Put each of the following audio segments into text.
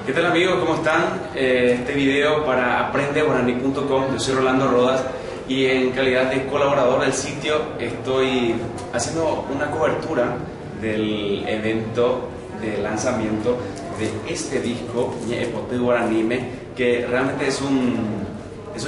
¿Qué tal amigos? ¿Cómo están? Este video para aprendeguaraní.com. Yo soy Rolando Rodas y en calidad de colaborador del sitio estoy haciendo una cobertura del evento de lanzamiento de este disco, Ñe'e Guaranime, que realmente es un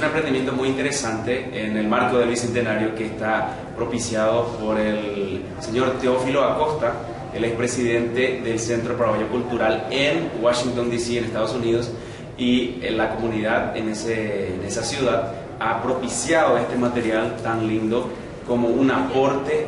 emprendimiento muy interesante en el marco del Bicentenario, que está propiciado por el señor Teófilo Acosta, el expresidente del Centro Paraguayo Cultural en Washington, D.C., en Estados Unidos, y la comunidad en esa ciudad ha propiciado este material tan lindo como un aporte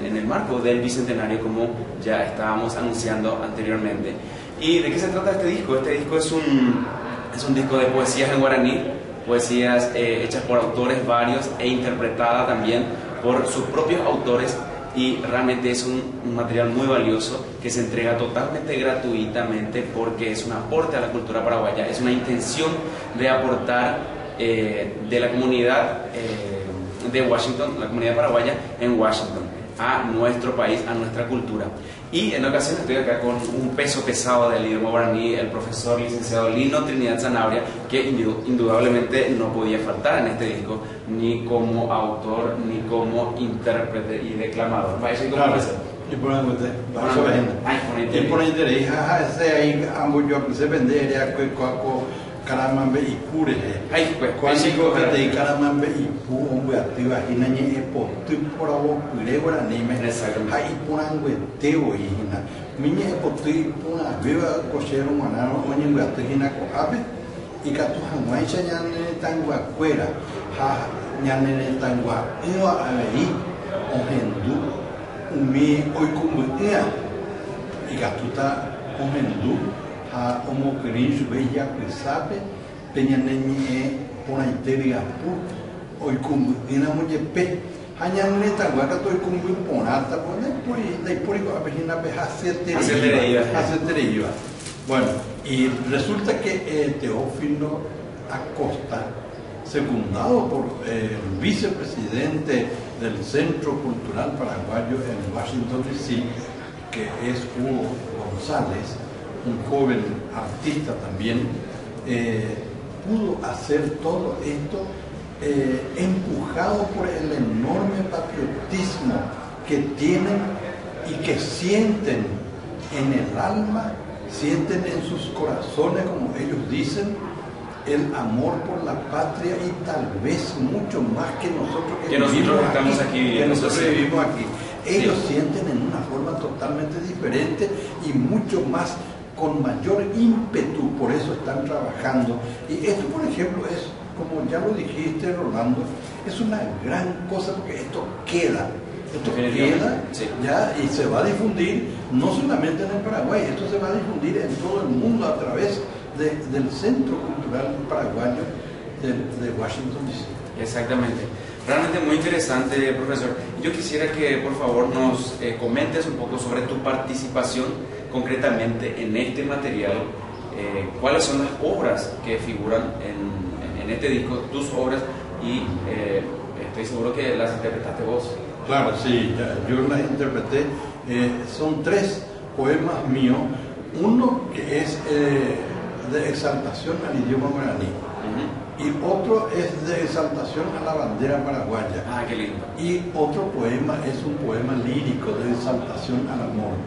en el marco del Bicentenario, como ya estábamos anunciando anteriormente. ¿Y de qué se trata este disco? Este disco es un disco de poesías en guaraní, poesías hechas por autores varios e interpretada también por sus propios autores, y realmente es un material muy valioso que se entrega totalmente gratuitamente porque es un aporte a la cultura paraguaya, es una intención de aportar de la comunidad de Washington, la comunidad paraguaya en Washington, a nuestro país, a nuestra cultura. Y en ocasión estoy acá con un peso pesado del idioma guaraní, el profesor licenciado Lino Trinidad Zanabria, que indudablemente no podía faltar en este disco, ni como autor, ni como intérprete y declamador. ¿Va a decir cómo empezar? Y por interés, ese ahí, ambos yo se vendería Caramambe y Pure. Ay, pues, Cuando que te Caramambe y Pu, un activa, y nañe po, tu por agua, pure guaranime. Exactamente. Hay purangue teo y hina. Miñe po, tu puna, viva cochero manano, oñe guategina coabe, y catu hanguaicha ñane tangua cuera, ñane tangua, iba a ver, ojendu, umi, oikumbuea, y catuta, ojendu. A homo querido bella que sabe peña neñe por ahí te diga pu hoy cum ina muye pe hanya neta guaca to cum ponata por de por a vecina be hacer. Bueno, y resulta que Teófilo Acosta, secundado por el vicepresidente del Centro Cultural Paraguayo en Washington, D.C., que es Hugo González, un joven artista también, pudo hacer todo esto empujado por el enorme patriotismo que tienen y que sienten en el alma, sienten en sus corazones, como ellos dicen, el amor por la patria, y tal vez mucho más que nosotros que nosotros vivimos aquí. Ellos sienten en una forma totalmente diferente y mucho más, con mayor ímpetu, por eso están trabajando. Y esto, por ejemplo, es, como ya lo dijiste, Rolando, es una gran cosa porque esto queda sí, ya, y se va a difundir no solamente en el Paraguay, esto se va a difundir en todo el mundo a través del Centro Cultural Paraguayo de Washington, D.C. Exactamente. Realmente muy interesante, profesor. Yo quisiera que por favor nos comentes un poco sobre tu participación concretamente en este material. ¿Cuáles son las obras que figuran en este disco, tus obras? Y estoy seguro que las interpretaste vos. Claro, sí, yo las interpreté. Son 3 poemas míos. Uno que es de exaltación al idioma guaraní. Y otro es de exaltación a la bandera paraguaya. Ah, qué lindo. Y otro poema es un poema lírico de exaltación al amor.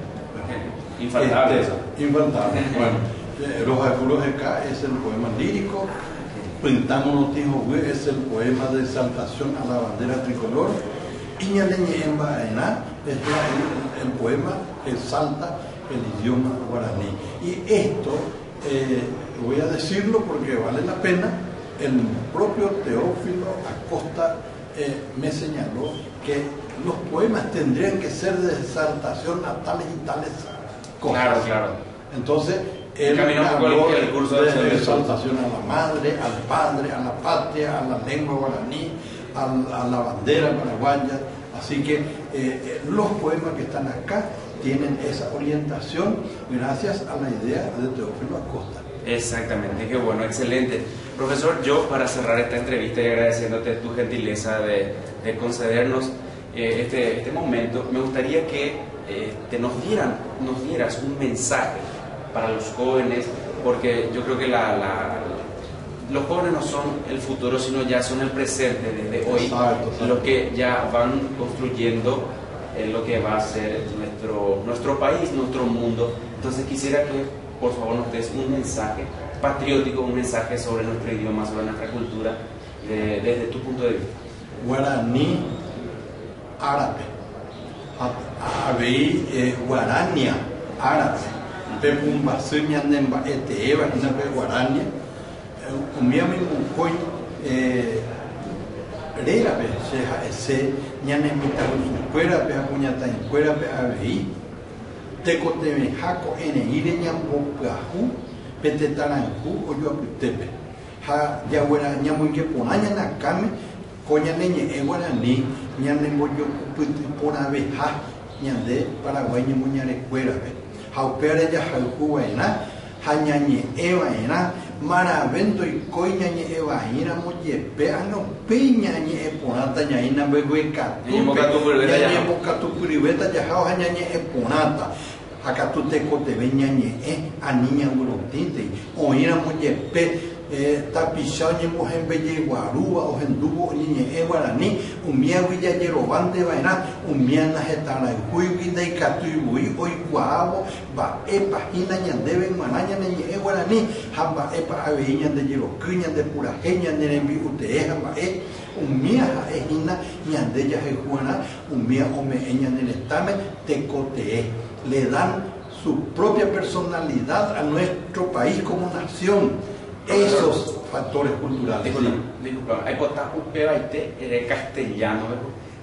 Infaltable. Infaltable. Bueno, Los Acuros de acá es el poema lírico. Pintámonos Tijo es el poema de exaltación a la bandera tricolor. Iñaleñe en Baená es el poema que exalta el idioma guaraní. Y esto, voy a decirlo porque vale la pena, el propio Teófilo Acosta me señaló que los poemas tendrían que ser de exaltación a tales y tales cosas. Claro. Entonces, él habló de exaltación a la madre, al padre, a la patria, a la lengua guaraní, a la bandera paraguaya. Así que los poemas que están acá tienen esa orientación gracias a la idea de Teófilo Acosta. Exactamente, qué bueno, excelente. Profesor, yo para cerrar esta entrevista y agradeciéndote tu gentileza de concedernos este momento, me gustaría que nos dieras un mensaje para los jóvenes porque yo creo que los jóvenes no son el futuro, sino ya son el presente desde hoy, Exacto. los que ya van construyendo lo que va a ser nuestro país, nuestro mundo. Entonces quisiera que por favor nos des un mensaje patriótico, un mensaje sobre nuestro idioma, sobre nuestra cultura, desde tu punto de vista. Guaraní, árabe. Habéis guarania, árabe. Pepun basuña nemba eteva, inabe guarania. Umiami mucoy, rerabe, seja ese, ñanemita cuera, pe apuñata en cuera, pe aveí. Tecote jaco en ire ñambocajú, petetaranjú, o yo aputepe. Ha yaguera ñamuike ponaña nakame, coña neñe guaraní, ñanembo yo pona beja, ñande Paraguay ñamuñare cuera, pe. Haupere ya jaljú vaina, hañañe vaina, maravento y coñañe vaina, moyepe, ano peñañe ponata, ñaina begueca, ñañe puribeta, ya hañañe ponata. Acá tú te cotebeñañe, a niña urotinte, oíra moyepe, tapizao ñe mojen belle guarúa, o gendubo niñe guaraní, umia huilla yerobante vaina, umia najetara, huiguida y catuibui, hoy guabo, va epa, hina ñandebe, manaña ñe guaraní, hamba epa aveña de yerocuña, de purajeña, de nembi uteja, va umia hina ñandeya jejuana, umia omeña nelestame, te cotee. Le dan su propia personalidad a nuestro país como nación. Esos factores culturales. Disculpa, hay cosas de castellano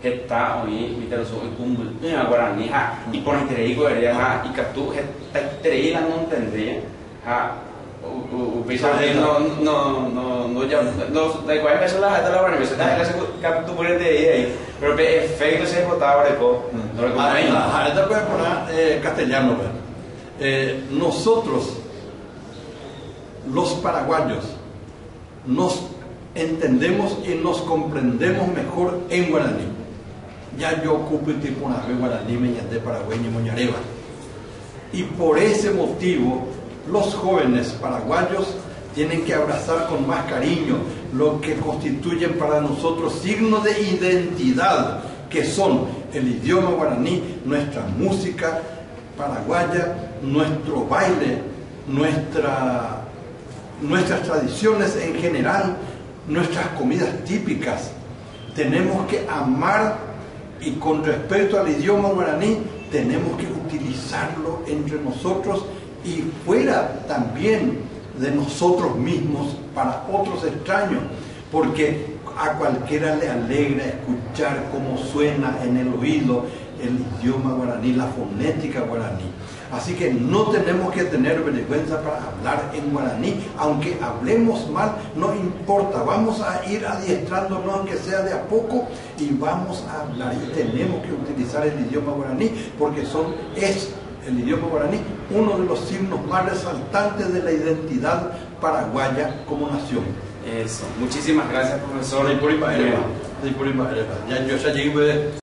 que está hoy, mi teroso, y guaraní, y por interés, y que tú, te la no entendía, no, ya, da igual, eso la gente la universidad, la tú pones de ahí, pero efecto se votaba de todo. Ahorita voy a poner castellano. Nosotros, los paraguayos, nos entendemos y nos comprendemos mejor en guaraní. Ya yo ocupo tipo una vez guaraní, me llamé paragüeño, moñareva. Y por ese motivo, los jóvenes paraguayos tienen que abrazar con más cariño lo que constituyen para nosotros signos de identidad, que son el idioma guaraní, nuestra música paraguaya, nuestro baile, nuestras tradiciones en general, nuestras comidas típicas. Tenemos que amar y con respecto al idioma guaraní tenemos que utilizarlo entre nosotros y fuera también de nosotros mismos para otros extraños, porque a cualquiera le alegra escuchar cómo suena en el oído el idioma guaraní, la fonética guaraní. Así que no tenemos que tener vergüenza para hablar en guaraní, aunque hablemos mal, no importa, vamos a ir adiestrándonos aunque sea de a poco y vamos a hablar y tenemos que utilizar el idioma guaraní porque es el idioma guaraní uno de los signos más resaltantes de la identidad paraguaya como nación. Eso, muchísimas gracias, profesor. Ya yo ya llegué.